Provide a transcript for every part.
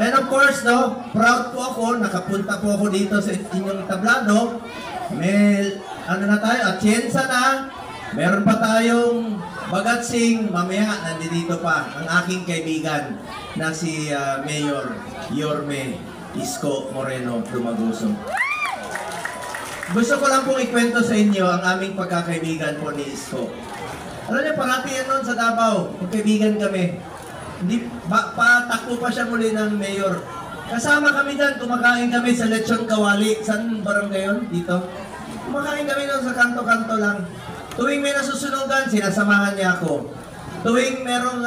And of course, no, proud po ako, nakapunta po ako dito sa inyong tablado. May, ano na tayo, atyensa na. Meron pa tayong bagatsing, mamaya nandito pa ang aking kaibigan na si Mayor Yorme Isko Moreno Dumaguso. Gusto ko lang pong ikwento sa inyo ang aming pagkakaibigan po ni Isko. Alam niyo, parati yan noon sa Davao, magkaibigan kami. Hindi, patakbo pa siya muli ng mayor. Kasama kami dyan, kumakain kami sa Lechon Kawali. Saan barangay yun? Dito. Kumakain kami noon sa kanto-kanto lang. Tuwing may nasusunugan, sinasamahan niya ako. Tuwing merong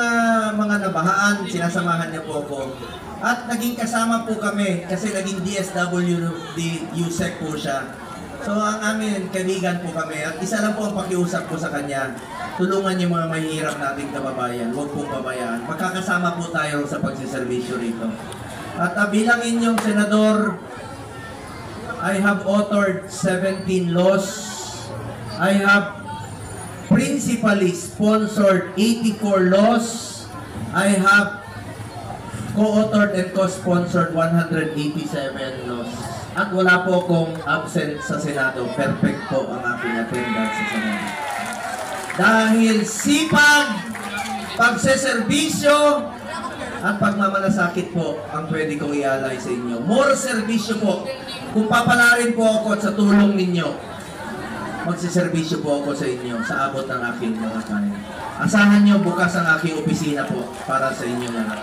mga nabahaan, sinasamahan niya po ako. At naging kasama po kami kasi naging DSWD USEC po siya. So ang amin, kaibigan po kami. At isa lang po ang pakiusap ko sa kanya. Tulungan yung mga mahihirap nating kababayan. Huwag pong pabayaan. Magkakasama po tayo sa pagsiservisyo rito. At bilang inyong senador, I have authored 17 laws. I have principally sponsored 84 laws. I have co-authored and co-sponsored 187 laws. At wala po akong absent sa Senado. Perfect po ang aking attendance sa Senado. Dahil sipag, pagseserbisyo, at pagmamalasakit po ang pwede kong ialay sa inyo. More serbisyo po. Kung papalarin po ako sa tulong ninyo, magsiservisyo po ako sa inyo sa abot ng aking mga kaya. Asahan nyo bukas ang aking opisina po para sa inyo lahat.